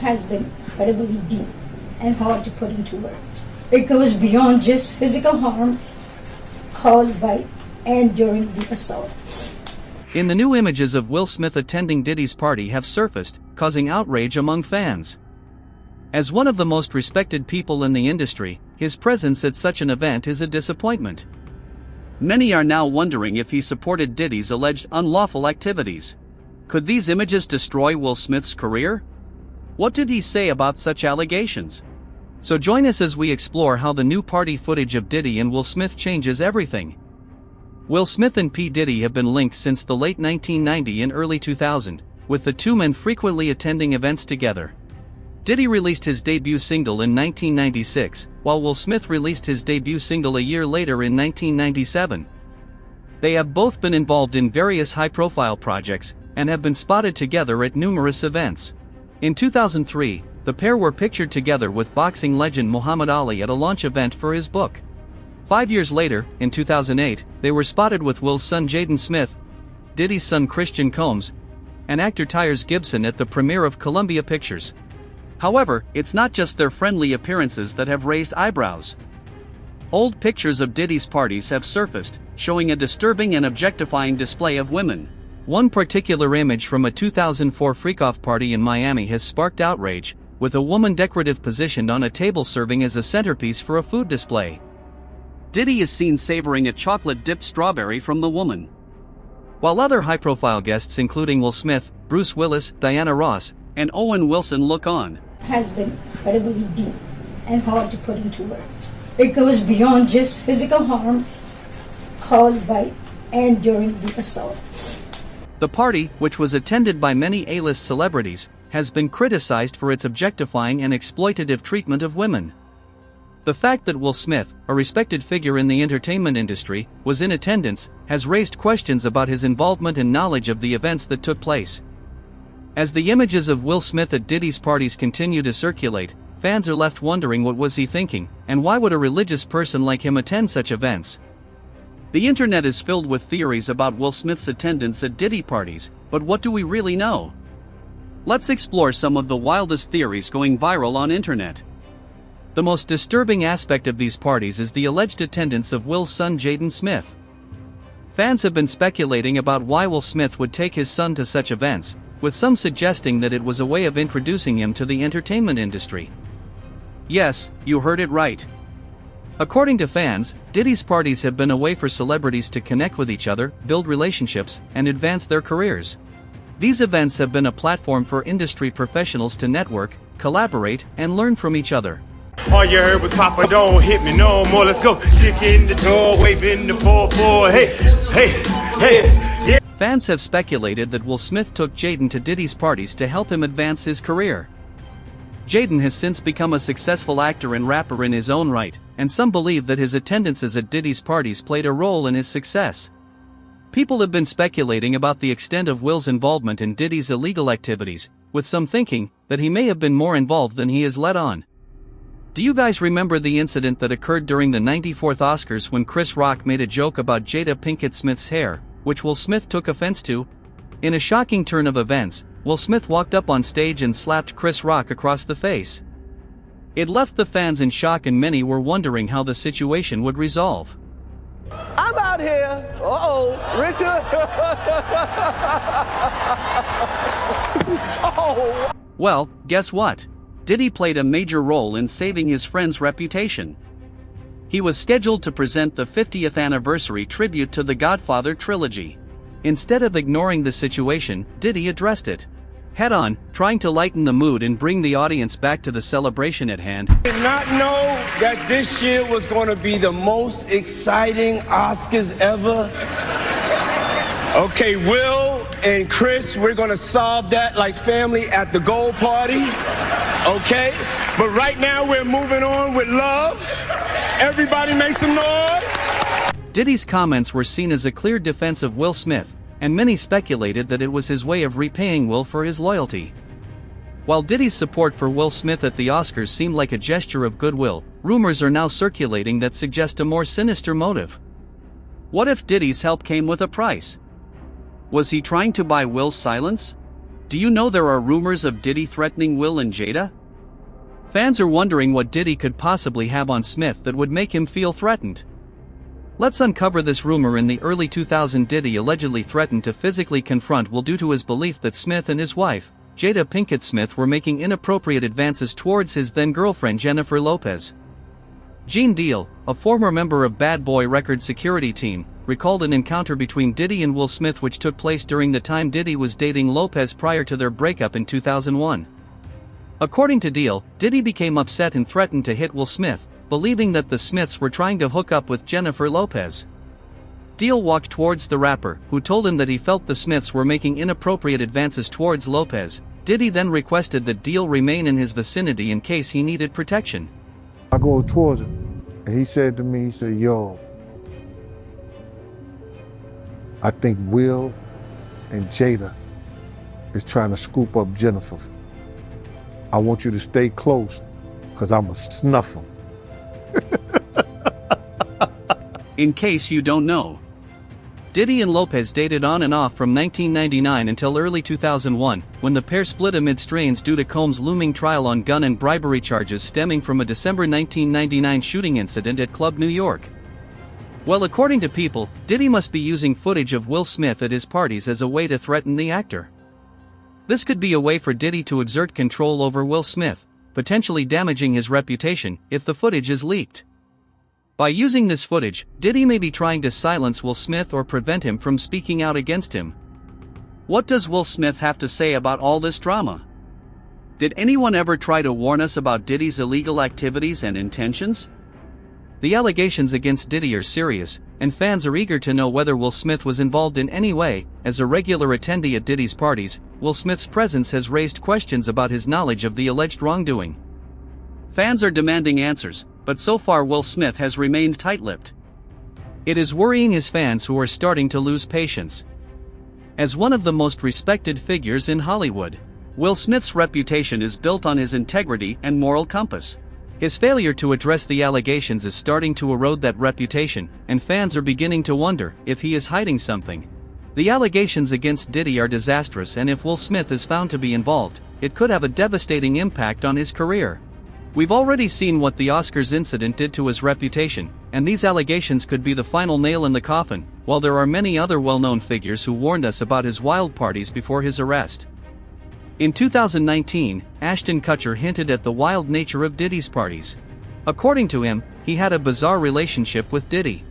has been incredibly deep and hard to put into words. It goes beyond just physical harm caused by and during the assault. In the new images of Will Smith attending Diddy's party have surfaced, causing outrage among fans. As one of the most respected people in the industry, his presence at such an event is a disappointment. Many are now wondering if he supported Diddy's alleged unlawful activities. Could these images destroy Will Smith's career? What did he say about such allegations? So join us as we explore how the new party footage of Diddy and Will Smith changes everything. Will Smith and P. Diddy have been linked since the late 1990s and early 2000s, with the two men frequently attending events together. Diddy released his debut single in 1996, while Will Smith released his debut single a year later in 1997. They have both been involved in various high-profile projects, and have been spotted together at numerous events. In 2003, the pair were pictured together with boxing legend Muhammad Ali at a launch event for his book. 5 years later, in 2008, they were spotted with Will's son Jaden Smith, Diddy's son Christian Combs, and actor Tyrese Gibson at the premiere of Columbia Pictures. However, it's not just their friendly appearances that have raised eyebrows. Old pictures of Diddy's parties have surfaced, showing a disturbing and objectifying display of women. One particular image from a 2004 freak-off party in Miami has sparked outrage, with a woman decorative positioned on a table serving as a centerpiece for a food display. Diddy is seen savoring a chocolate-dipped strawberry from the woman, while other high-profile guests including Will Smith, Bruce Willis, Diana Ross, and Owen Wilson look on. Has been incredibly deep and hard to put into words. It goes beyond just physical harm caused by and during the assault. The party, which was attended by many A-list celebrities, has been criticized for its objectifying and exploitative treatment of women. The fact that Will Smith, a respected figure in the entertainment industry, was in attendance, has raised questions about his involvement and knowledge of the events that took place. As the images of Will Smith at Diddy's parties continue to circulate, fans are left wondering what was he thinking, and why would a religious person like him attend such events? The internet is filled with theories about Will Smith's attendance at Diddy parties, but what do we really know? Let's explore some of the wildest theories going viral on internet. The most disturbing aspect of these parties is the alleged attendance of Will's son Jaden Smith. Fans have been speculating about why Will Smith would take his son to such events, with some suggesting that it was a way of introducing him to the entertainment industry. Yes, you heard it right. According to fans, Diddy's parties have been a way for celebrities to connect with each other, build relationships, and advance their careers. These events have been a platform for industry professionals to network, collaborate, and learn from each other. All you heard was Papa, don't hit me no more. Let's go. Kick in the door, waving the 4-4. Hey, hey, hey, yeah. Fans have speculated that Will Smith took Jaden to Diddy's parties to help him advance his career. Jaden has since become a successful actor and rapper in his own right, and some believe that his attendances at Diddy's parties played a role in his success. People have been speculating about the extent of Will's involvement in Diddy's illegal activities, with some thinking that he may have been more involved than he has let on. Do you guys remember the incident that occurred during the 94th Oscars when Chris Rock made a joke about Jada Pinkett Smith's hair, which Will Smith took offense to? In a shocking turn of events, Will Smith walked up on stage and slapped Chris Rock across the face. It left the fans in shock and many were wondering how the situation would resolve. I'm out here. Richard. Oh. Well, guess what? Diddy played a major role in saving his friend's reputation. He was scheduled to present the 50th anniversary tribute to the Godfather trilogy. Instead of ignoring the situation, Diddy addressed it head-on, trying to lighten the mood and bring the audience back to the celebration at hand. I did not know that this year was going to be the most exciting Oscars ever. Okay, Will and Chris, we're going to solve that like family at the gold party. Okay? But right now we're moving on with love. Everybody make some noise. Diddy's comments were seen as a clear defense of Will Smith, and many speculated that it was his way of repaying Will for his loyalty. While Diddy's support for Will Smith at the Oscars seemed like a gesture of goodwill, rumors are now circulating that suggest a more sinister motive. What if Diddy's help came with a price? Was he trying to buy Will's silence? Do you know there are rumors of Diddy threatening Will and Jada? Fans are wondering what Diddy could possibly have on Smith that would make him feel threatened. Let's uncover this rumor. In the early 2000s, Diddy allegedly threatened to physically confront Will due to his belief that Smith and his wife, Jada Pinkett Smith, were making inappropriate advances towards his then-girlfriend Jennifer Lopez. Gene Deal, a former member of Bad Boy Records' security team, recalled an encounter between Diddy and Will Smith which took place during the time Diddy was dating Lopez prior to their breakup in 2001. According to Deal, Diddy became upset and threatened to hit Will Smith, believing that the Smiths were trying to hook up with Jennifer Lopez. Deal walked towards the rapper, who told him that he felt the Smiths were making inappropriate advances towards Lopez. Diddy then requested that Deal remain in his vicinity in case he needed protection. I go towards him, and he said to me, he said, yo, I think Will and Jada is trying to scoop up Jennifer. I want you to stay close, because I'm going to snuff him. In case you don't know, Diddy and Lopez dated on and off from 1999 until early 2001, when the pair split amid strains due to Combs' looming trial on gun and bribery charges stemming from a December 1999 shooting incident at Club New York. Well, according to People, Diddy must be using footage of Will Smith at his parties as a way to threaten the actor. This could be a way for Diddy to exert control over Will Smith, potentially damaging his reputation if the footage is leaked. By using this footage, Diddy may be trying to silence Will Smith or prevent him from speaking out against him. What does Will Smith have to say about all this drama? Did anyone ever try to warn us about Diddy's illegal activities and intentions? The allegations against Diddy are serious, and fans are eager to know whether Will Smith was involved in any way. As a regular attendee at Diddy's parties, Will Smith's presence has raised questions about his knowledge of the alleged wrongdoing. Fans are demanding answers, but so far Will Smith has remained tight-lipped. It is worrying his fans, who are starting to lose patience. As one of the most respected figures in Hollywood, Will Smith's reputation is built on his integrity and moral compass. His failure to address the allegations is starting to erode that reputation, and fans are beginning to wonder if he is hiding something. The allegations against Diddy are disastrous, and if Will Smith is found to be involved, it could have a devastating impact on his career. We've already seen what the Oscars incident did to his reputation, and these allegations could be the final nail in the coffin, while there are many other well-known figures who warned us about his wild parties before his arrest. In 2019, Ashton Kutcher hinted at the wild nature of Diddy's parties. According to him, he had a bizarre relationship with Diddy.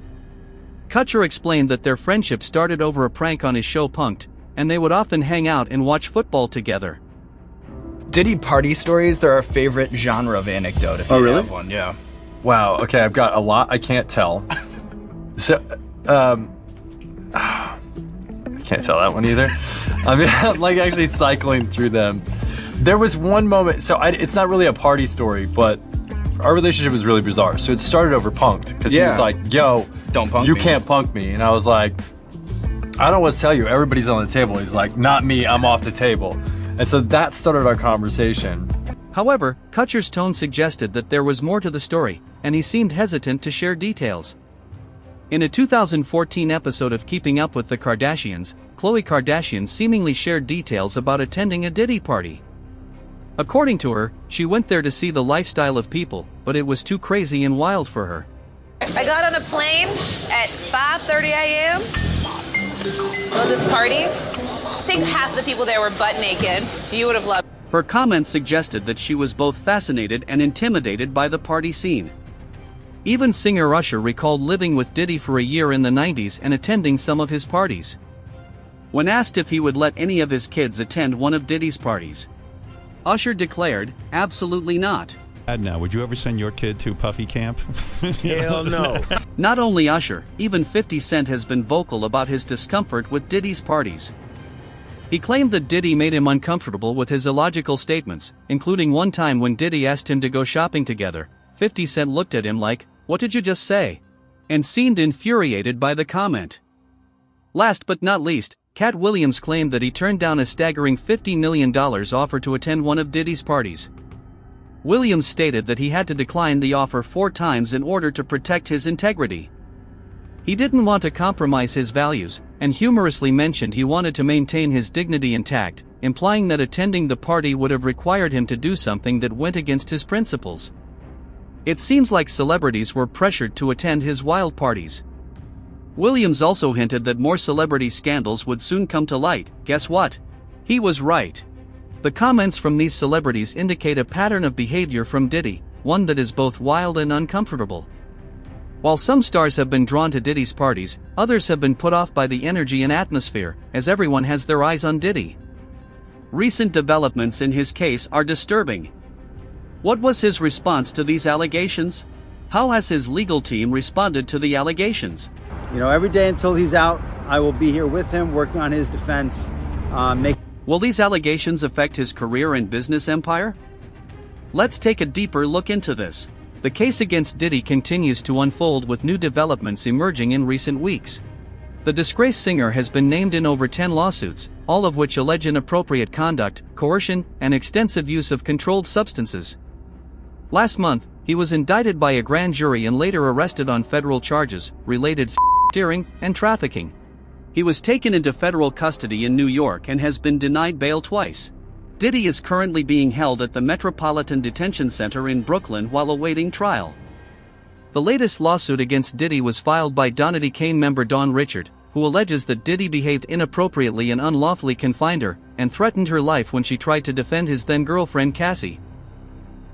Kutcher explained that their friendship started over a prank on his show Punk'd, and they would often hang out and watch football together. Diddy party stories, they're our favorite genre of anecdote, if you have one, yeah. Wow, okay, I've got a lot I can't tell. So, I can't tell that one either. I mean, I'm like actually cycling through them. There was one moment, so it's not really a party story, but our relationship was really bizarre. So it started over Punk'd, because he was like, yo, don't punk you me. can't punk me. And I was like, I don't know what to tell you, everybody's on the table. He's like, not me, I'm off the table. And so that started our conversation. However, Kutcher's tone suggested that there was more to the story, and he seemed hesitant to share details. In a 2014 episode of Keeping Up with the Kardashians, Khloe Kardashian seemingly shared details about attending a Diddy party. According to her, she went there to see the lifestyle of people, but it was too crazy and wild for her. I got on a plane at 5:30 a.m. Go to this party. I think half the people there were butt naked. You would have loved. Her comments suggested that she was both fascinated and intimidated by the party scene. Even singer Usher recalled living with Diddy for a year in the 90s and attending some of his parties. When asked if he would let any of his kids attend one of Diddy's parties, Usher declared, absolutely not. Now, would you ever send your kid to Puffy Camp? Hell no. Not only Usher, even 50 Cent has been vocal about his discomfort with Diddy's parties. He claimed that Diddy made him uncomfortable with his illogical statements, including one time when Diddy asked him to go shopping together. 50 Cent looked at him like, "What did you just say?" and seemed infuriated by the comment. Last but not least, Cat Williams claimed that he turned down a staggering $50 million offer to attend one of Diddy's parties. Williams stated that he had to decline the offer 4 times in order to protect his integrity. He didn't want to compromise his values, and humorously mentioned he wanted to maintain his dignity intact, implying that attending the party would have required him to do something that went against his principles. It seems like celebrities were pressured to attend his wild parties. Williams also hinted that more celebrity scandals would soon come to light. Guess what? He was right. The comments from these celebrities indicate a pattern of behavior from Diddy, one that is both wild and uncomfortable. While some stars have been drawn to Diddy's parties, others have been put off by the energy and atmosphere, as everyone has their eyes on Diddy. Recent developments in his case are disturbing. What was his response to these allegations? How has his legal team responded to the allegations? You know, every day until he's out, I will be here with him working on his defense. Will these allegations affect his career and business empire? Let's take a deeper look into this. The case against Diddy continues to unfold with new developments emerging in recent weeks. The disgraced singer has been named in over 10 lawsuits, all of which allege inappropriate conduct, coercion, and extensive use of controlled substances. Last month, he was indicted by a grand jury and later arrested on federal charges related to steering and trafficking. He was taken into federal custody in New York and has been denied bail twice. Diddy is currently being held at the Metropolitan Detention Center in Brooklyn while awaiting trial. The latest lawsuit against Diddy was filed by Donity Kane member Dawn Richard, who alleges that Diddy behaved inappropriately and unlawfully confined her, and threatened her life when she tried to defend his then-girlfriend Cassie.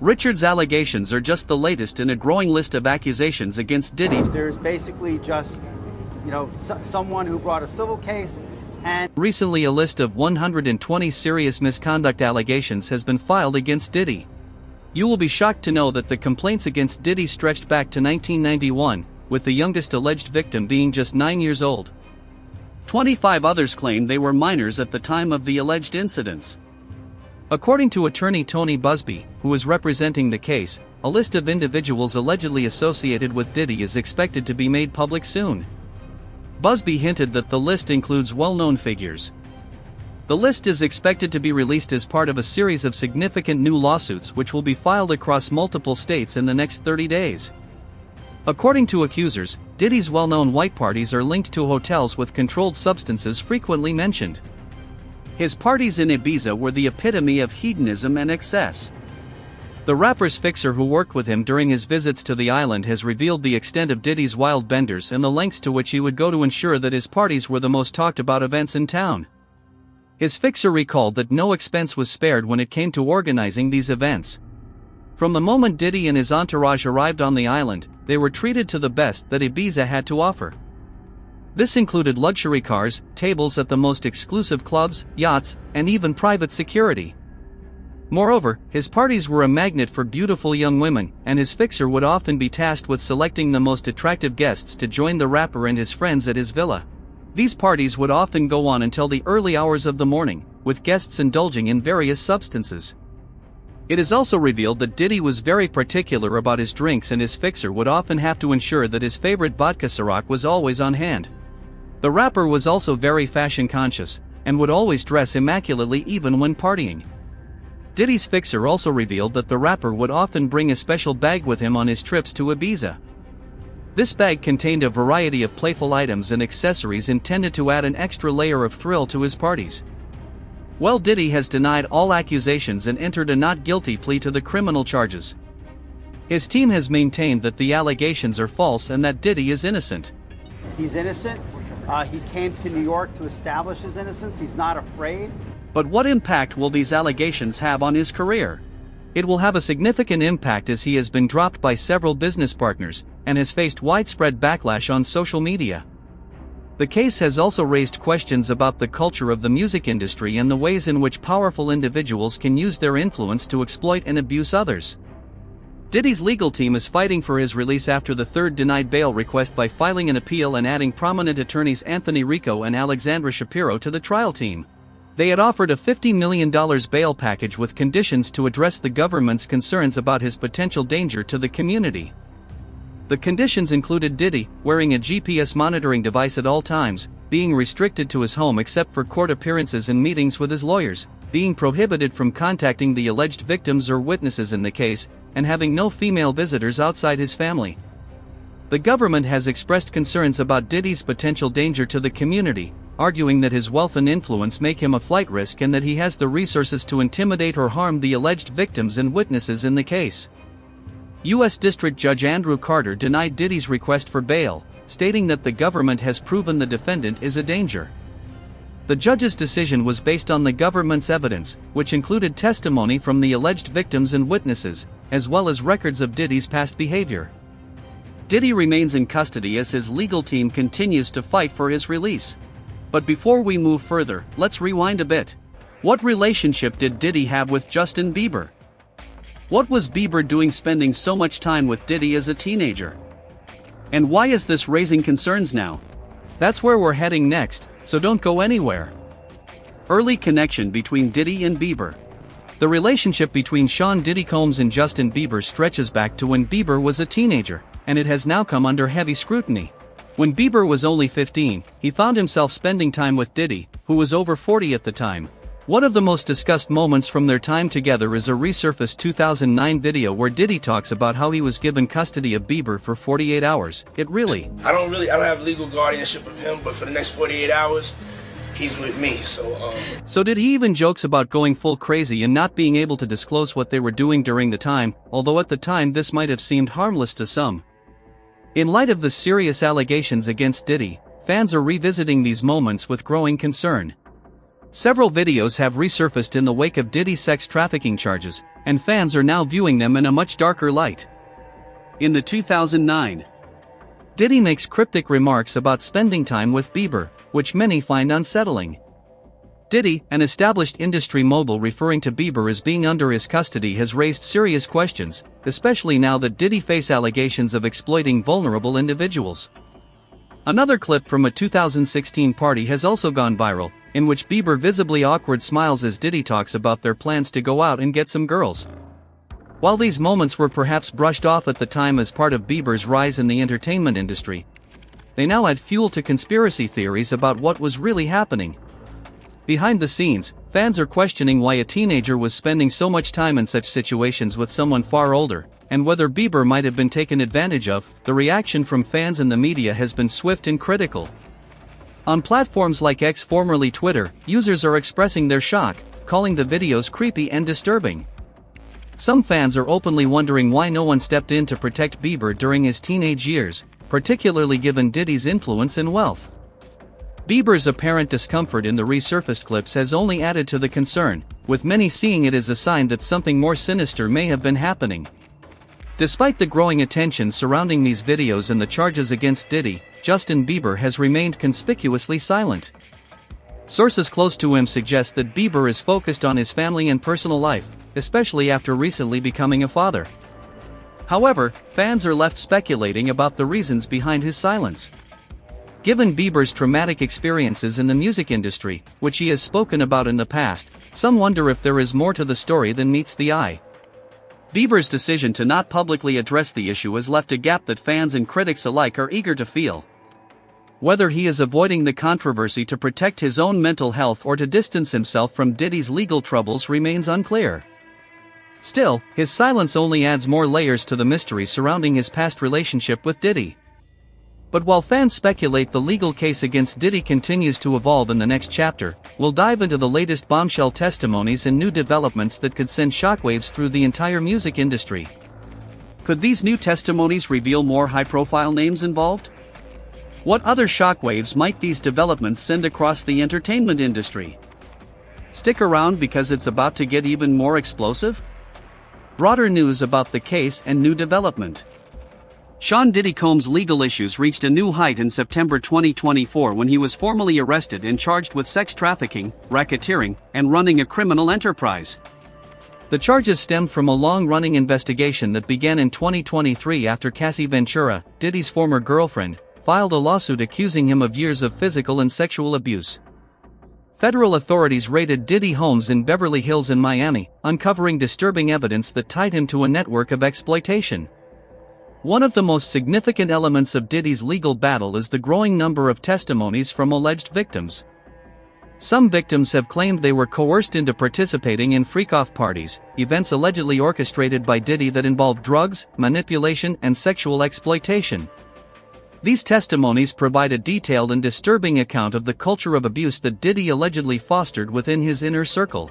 Richard's allegations are just the latest in a growing list of accusations against Diddy. There's basically just, someone who brought a civil case and... Recently, a list of 120 serious misconduct allegations has been filed against Diddy. You will be shocked to know that the complaints against Diddy stretched back to 1991, with the youngest alleged victim being just 9 years old. 25 others claim they were minors at the time of the alleged incidents. According to attorney Tony Busby, who is representing the case, a list of individuals allegedly associated with Diddy is expected to be made public soon. Busby hinted that the list includes well-known figures. The list is expected to be released as part of a series of significant new lawsuits which will be filed across multiple states in the next 30 days. According to accusers, Diddy's well-known white parties are linked to hotels with controlled substances frequently mentioned. His parties in Ibiza were the epitome of hedonism and excess. The rapper's fixer who worked with him during his visits to the island has revealed the extent of Diddy's wild benders and the lengths to which he would go to ensure that his parties were the most talked about events in town. His fixer recalled that no expense was spared when it came to organizing these events. From the moment Diddy and his entourage arrived on the island, they were treated to the best that Ibiza had to offer. This included luxury cars, tables at the most exclusive clubs, yachts, and even private security. Moreover, his parties were a magnet for beautiful young women, and his fixer would often be tasked with selecting the most attractive guests to join the rapper and his friends at his villa. These parties would often go on until the early hours of the morning, with guests indulging in various substances. It is also revealed that Diddy was very particular about his drinks, and his fixer would often have to ensure that his favorite vodka Ciroc was always on hand. The rapper was also very fashion conscious, and would always dress immaculately even when partying. Diddy's fixer also revealed that the rapper would often bring a special bag with him on his trips to Ibiza. This bag contained a variety of playful items and accessories intended to add an extra layer of thrill to his parties. Well, Diddy has denied all accusations and entered a not guilty plea to the criminal charges. His team has maintained that the allegations are false and that Diddy is innocent. He's innocent. He came to New York to establish his innocence. He's not afraid. But what impact will these allegations have on his career? It will have a significant impact as he has been dropped by several business partners and has faced widespread backlash on social media. The case has also raised questions about the culture of the music industry and the ways in which powerful individuals can use their influence to exploit and abuse others. Diddy's legal team is fighting for his release after the third denied bail request by filing an appeal and adding prominent attorneys Anthony Rico and Alexandra Shapiro to the trial team. They had offered a $50 million bail package with conditions to address the government's concerns about his potential danger to the community. The conditions included Diddy wearing a GPS monitoring device at all times, being restricted to his home except for court appearances and meetings with his lawyers, being prohibited from contacting the alleged victims or witnesses in the case, and having no female visitors outside his family. The government has expressed concerns about Diddy's potential danger to the community, arguing that his wealth and influence make him a flight risk and that he has the resources to intimidate or harm the alleged victims and witnesses in the case. U.S. District Judge Andrew Carter denied Diddy's request for bail, stating that the government has proven the defendant is a danger. The judge's decision was based on the government's evidence, which included testimony from the alleged victims and witnesses, as well as records of Diddy's past behavior. Diddy remains in custody as his legal team continues to fight for his release. But before we move further, let's rewind a bit. What relationship did Diddy have with Justin Bieber? What was Bieber doing spending so much time with Diddy as a teenager? And why is this raising concerns now? That's where we're heading next, so don't go anywhere. Early connection between Diddy and Bieber. The relationship between Sean Diddy Combs and Justin Bieber stretches back to when Bieber was a teenager, and it has now come under heavy scrutiny. When Bieber was only 15, he found himself spending time with Diddy, who was over 40 at the time. One of the most discussed moments from their time together is a resurfaced 2009 video where Diddy talks about how he was given custody of Bieber for 48 hours. I don't have legal guardianship of him, but for the next 48 hours, he's with me, So did he even jokes about going full crazy and not being able to disclose what they were doing during the time, although at the time this might have seemed harmless to some. In light of the serious allegations against Diddy, fans are revisiting these moments with growing concern. Several videos have resurfaced in the wake of Diddy's sex trafficking charges, and fans are now viewing them in a much darker light. In the 2009, Diddy makes cryptic remarks about spending time with Bieber, which many find unsettling. Diddy, an established industry mogul referring to Bieber as being under his custody, has raised serious questions, especially now that Diddy faces allegations of exploiting vulnerable individuals. Another clip from a 2016 party has also gone viral, in which Bieber visibly awkward smiles as Diddy talks about their plans to go out and get some girls. While these moments were perhaps brushed off at the time as part of Bieber's rise in the entertainment industry, they now add fuel to conspiracy theories about what was really happening. Behind the scenes, fans are questioning why a teenager was spending so much time in such situations with someone far older, and whether Bieber might have been taken advantage of. The reaction from fans and the media has been swift and critical. On platforms like X, formerly Twitter, users are expressing their shock, calling the videos creepy and disturbing. Some fans are openly wondering why no one stepped in to protect Bieber during his teenage years, particularly given Diddy's influence and wealth. Bieber's apparent discomfort in the resurfaced clips has only added to the concern, with many seeing it as a sign that something more sinister may have been happening. Despite the growing attention surrounding these videos and the charges against Diddy, Justin Bieber has remained conspicuously silent. Sources close to him suggest that Bieber is focused on his family and personal life, especially after recently becoming a father. However, fans are left speculating about the reasons behind his silence. Given Bieber's traumatic experiences in the music industry, which he has spoken about in the past, some wonder if there is more to the story than meets the eye. Bieber's decision to not publicly address the issue has left a gap that fans and critics alike are eager to fill. Whether he is avoiding the controversy to protect his own mental health or to distance himself from Diddy's legal troubles remains unclear. Still, his silence only adds more layers to the mystery surrounding his past relationship with Diddy. But while fans speculate the legal case against Diddy continues to evolve in the next chapter, we'll dive into the latest bombshell testimonies and new developments that could send shockwaves through the entire music industry. Could these new testimonies reveal more high-profile names involved? What other shockwaves might these developments send across the entertainment industry? Stick around because it's about to get even more explosive. Broader news about the case and new development. Sean Diddy Combs' legal issues reached a new height in September 2024 when he was formally arrested and charged with sex trafficking, racketeering, and running a criminal enterprise. The charges stemmed from a long-running investigation that began in 2023 after Cassie Ventura, Diddy's former girlfriend, filed a lawsuit accusing him of years of physical and sexual abuse. Federal authorities raided Diddy homes in Beverly Hills and Miami, uncovering disturbing evidence that tied him to a network of exploitation. One of the most significant elements of Diddy's legal battle is the growing number of testimonies from alleged victims. Some victims have claimed they were coerced into participating in freak-off parties, events allegedly orchestrated by Diddy that involved drugs, manipulation, and sexual exploitation. These testimonies provide a detailed and disturbing account of the culture of abuse that Diddy allegedly fostered within his inner circle.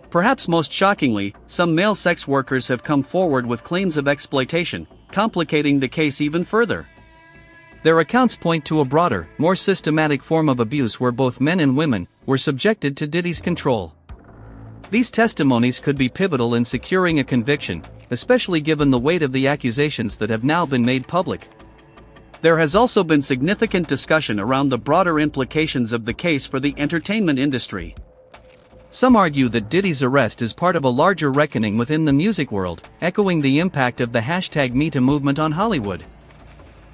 Perhaps most shockingly, some male sex workers have come forward with claims of exploitation, complicating the case even further. Their accounts point to a broader, more systematic form of abuse where both men and women were subjected to Diddy's control. These testimonies could be pivotal in securing a conviction, especially given the weight of the accusations that have now been made public. There has also been significant discussion around the broader implications of the case for the entertainment industry. Some argue that Diddy's arrest is part of a larger reckoning within the music world, echoing the impact of the #MeToo movement on Hollywood.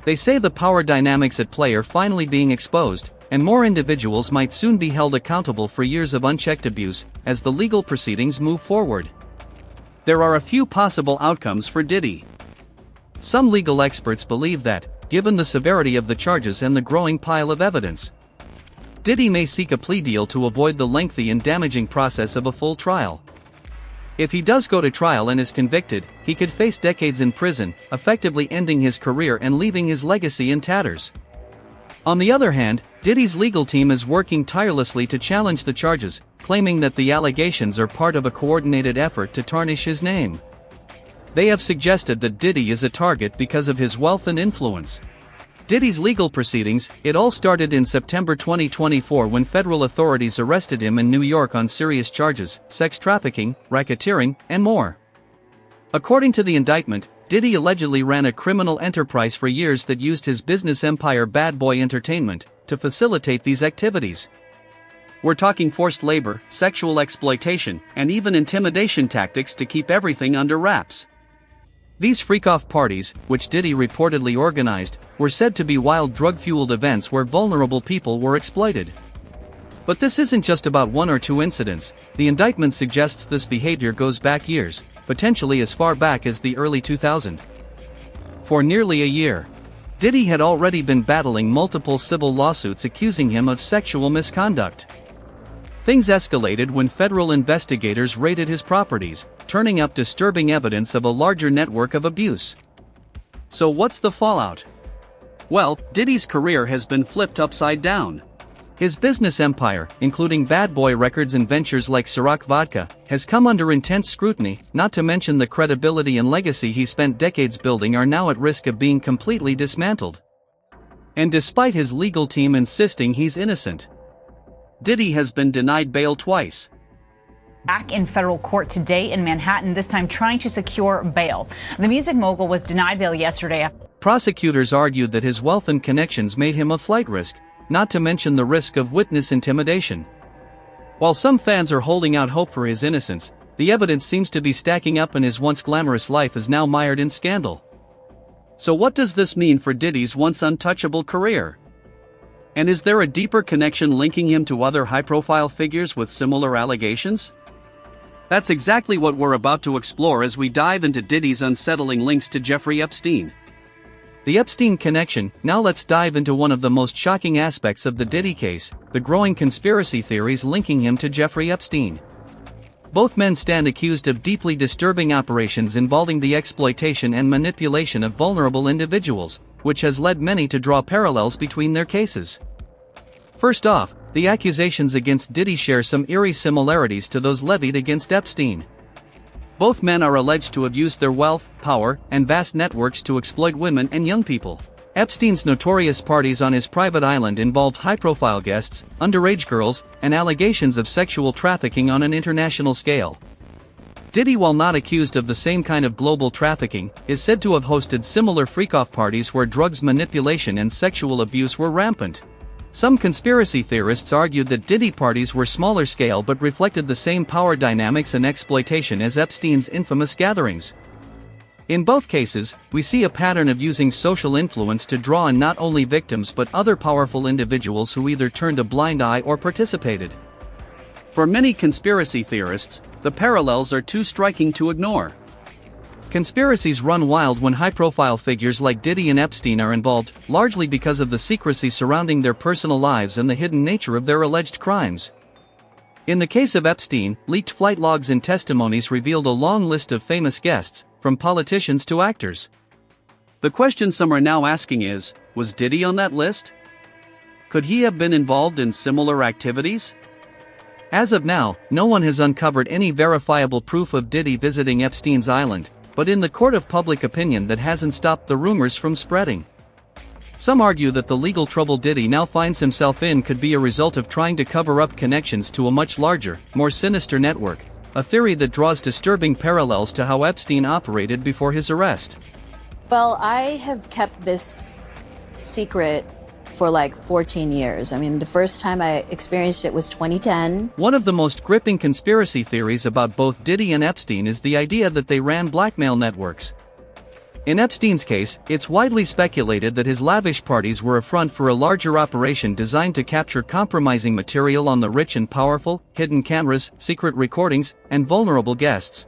They say the power dynamics at play are finally being exposed, and more individuals might soon be held accountable for years of unchecked abuse as the legal proceedings move forward. There are a few possible outcomes for Diddy. Some legal experts believe that, given the severity of the charges and the growing pile of evidence, Diddy may seek a plea deal to avoid the lengthy and damaging process of a full trial. If he does go to trial and is convicted, he could face decades in prison, effectively ending his career and leaving his legacy in tatters. On the other hand, Diddy's legal team is working tirelessly to challenge the charges, claiming that the allegations are part of a coordinated effort to tarnish his name. They have suggested that Diddy is a target because of his wealth and influence. Diddy's legal proceedings, it all started in September 2024 when federal authorities arrested him in New York on serious charges, sex trafficking, racketeering, and more. According to the indictment, Diddy allegedly ran a criminal enterprise for years that used his business empire Bad Boy Entertainment to facilitate these activities. We're talking forced labor, sexual exploitation, and even intimidation tactics to keep everything under wraps. These freak-off parties, which Diddy reportedly organized, were said to be wild drug-fueled events where vulnerable people were exploited. But this isn't just about one or two incidents. The indictment suggests this behavior goes back years, potentially as far back as the early 2000s. For nearly a year, Diddy had already been battling multiple civil lawsuits accusing him of sexual misconduct. Things escalated when federal investigators raided his properties, turning up disturbing evidence of a larger network of abuse. So what's the fallout? Well, Diddy's career has been flipped upside down. His business empire, including Bad Boy Records and ventures like Ciroc Vodka, has come under intense scrutiny, not to mention the credibility and legacy he spent decades building are now at risk of being completely dismantled. And despite his legal team insisting he's innocent, Diddy has been denied bail twice. Back in federal court today in Manhattan, this time trying to secure bail. The music mogul was denied bail yesterday. Prosecutors argued that his wealth and connections made him a flight risk, not to mention the risk of witness intimidation. While some fans are holding out hope for his innocence, the evidence seems to be stacking up and his once glamorous life is now mired in scandal. So what does this mean for Diddy's once untouchable career? And is there a deeper connection linking him to other high-profile figures with similar allegations? That's exactly what we're about to explore as we dive into Diddy's unsettling links to Jeffrey Epstein. The Epstein connection. Now let's dive into one of the most shocking aspects of the Diddy case, the growing conspiracy theories linking him to Jeffrey Epstein. Both men stand accused of deeply disturbing operations involving the exploitation and manipulation of vulnerable individuals, which has led many to draw parallels between their cases. First off, the accusations against Diddy share some eerie similarities to those levied against Epstein. Both men are alleged to have used their wealth, power, and vast networks to exploit women and young people. Epstein's notorious parties on his private island involved high-profile guests, underage girls, and allegations of sexual trafficking on an international scale. Diddy, while not accused of the same kind of global trafficking, is said to have hosted similar freak-off parties where drugs manipulation and sexual abuse were rampant. Some conspiracy theorists argued that Diddy parties were smaller scale but reflected the same power dynamics and exploitation as Epstein's infamous gatherings. In both cases, we see a pattern of using social influence to draw in not only victims but other powerful individuals who either turned a blind eye or participated. For many conspiracy theorists, the parallels are too striking to ignore. Conspiracies run wild when high-profile figures like Diddy and Epstein are involved, largely because of the secrecy surrounding their personal lives and the hidden nature of their alleged crimes. In the case of Epstein, leaked flight logs and testimonies revealed a long list of famous guests, from politicians to actors. The question some are now asking is, was Diddy on that list? Could he have been involved in similar activities? As of now, no one has uncovered any verifiable proof of Diddy visiting Epstein's island, but in the court of public opinion that hasn't stopped the rumors from spreading. Some argue that the legal trouble Diddy now finds himself in could be a result of trying to cover up connections to a much larger, more sinister network, a theory that draws disturbing parallels to how Epstein operated before his arrest. Well, I have kept this secret for like 14 years. I mean, the first time I experienced it was 2010. One of the most gripping conspiracy theories about both Diddy and Epstein is the idea that they ran blackmail networks. In Epstein's case, it's widely speculated that his lavish parties were a front for a larger operation designed to capture compromising material on the rich and powerful, hidden cameras, secret recordings, and vulnerable guests.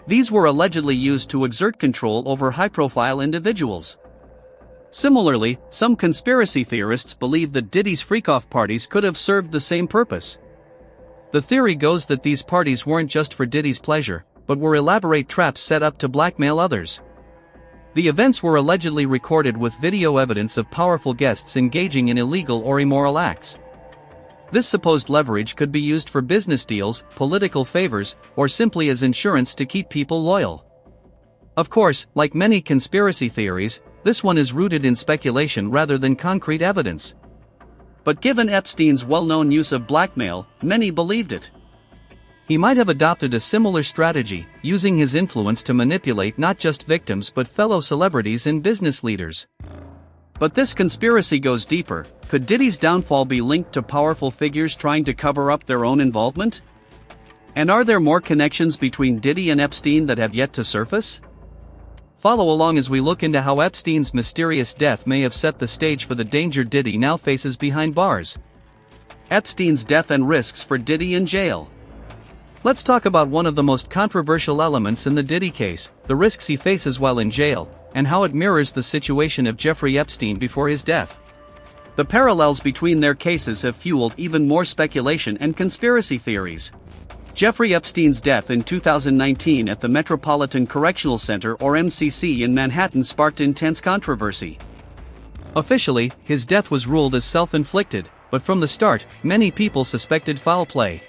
These were allegedly used to exert control over high-profile individuals. Similarly, some conspiracy theorists believe that Diddy's freak-off parties could have served the same purpose. The theory goes that these parties weren't just for Diddy's pleasure, but were elaborate traps set up to blackmail others. The events were allegedly recorded with video evidence of powerful guests engaging in illegal or immoral acts. This supposed leverage could be used for business deals, political favors, or simply as insurance to keep people loyal. Of course, like many conspiracy theories, this one is rooted in speculation rather than concrete evidence. But given Epstein's well-known use of blackmail, many believed it. He might have adopted a similar strategy, using his influence to manipulate not just victims but fellow celebrities and business leaders. But this conspiracy goes deeper. Could Diddy's downfall be linked to powerful figures trying to cover up their own involvement? And are there more connections between Diddy and Epstein that have yet to surface? Follow along as we look into how Epstein's mysterious death may have set the stage for the danger Diddy now faces behind bars. Epstein's death and risks for Diddy in jail. Let's talk about one of the most controversial elements in the Diddy case, the risks he faces while in jail, and how it mirrors the situation of Jeffrey Epstein before his death. The parallels between their cases have fueled even more speculation and conspiracy theories. Jeffrey Epstein's death in 2019 at the Metropolitan Correctional Center or MCC in Manhattan sparked intense controversy. Officially, his death was ruled as self-inflicted, but from the start, many people suspected foul play.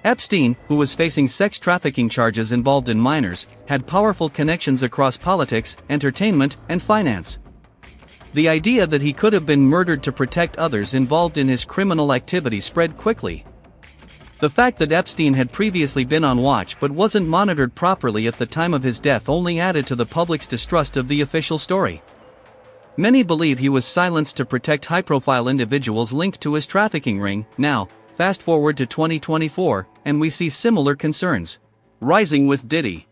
Epstein, who was facing sex trafficking charges involved in minors, had powerful connections across politics, entertainment, and finance. The idea that he could have been murdered to protect others involved in his criminal activity spread quickly. The fact that Epstein had previously been on watch but wasn't monitored properly at the time of his death only added to the public's distrust of the official story. Many believe he was silenced to protect high-profile individuals linked to his trafficking ring. Now, fast forward to 2024, and we see similar concerns rising with Diddy.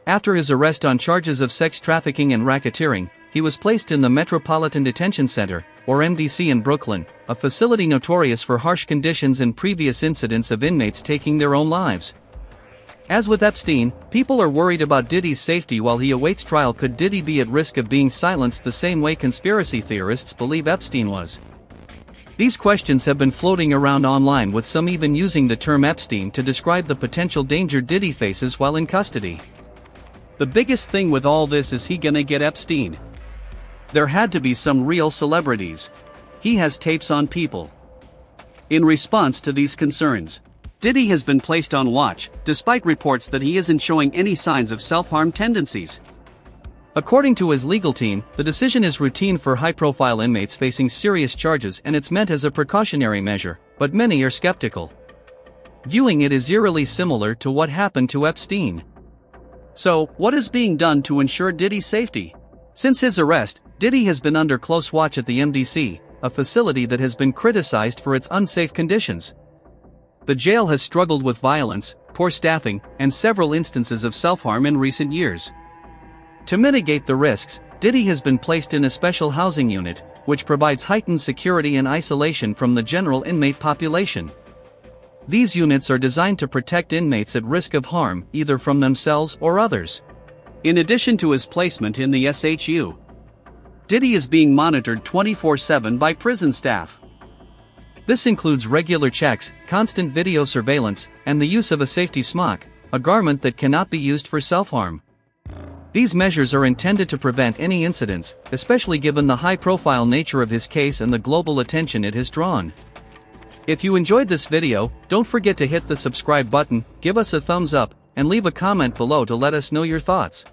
After his arrest on charges of sex trafficking and racketeering, he was placed in the Metropolitan Detention Center, or MDC in Brooklyn, a facility notorious for harsh conditions and previous incidents of inmates taking their own lives. As with Epstein, people are worried about Diddy's safety while he awaits trial. Could Diddy be at risk of being silenced the same way conspiracy theorists believe Epstein was? These questions have been floating around online, with some even using the term Epstein to describe the potential danger Diddy faces while in custody. The biggest thing with all this is, he gonna get Epstein? There had to be some real celebrities. He has tapes on people. In response to these concerns, Diddy has been placed on watch, despite reports that he isn't showing any signs of self-harm tendencies. According to his legal team, the decision is routine for high-profile inmates facing serious charges, and it's meant as a precautionary measure, but many are skeptical, viewing it as eerily similar to what happened to Epstein. So, what is being done to ensure Diddy's safety? Since his arrest, Diddy has been under close watch at the MDC, a facility that has been criticized for its unsafe conditions. The jail has struggled with violence, poor staffing, and several instances of self-harm in recent years. To mitigate the risks, Diddy has been placed in a special housing unit, which provides heightened security and isolation from the general inmate population. These units are designed to protect inmates at risk of harm, either from themselves or others. In addition to his placement in the SHU, Diddy is being monitored 24/7 by prison staff. This includes regular checks, constant video surveillance, and the use of a safety smock, a garment that cannot be used for self-harm. These measures are intended to prevent any incidents, especially given the high-profile nature of his case and the global attention it has drawn. If you enjoyed this video, don't forget to hit the subscribe button, give us a thumbs up, and leave a comment below to let us know your thoughts.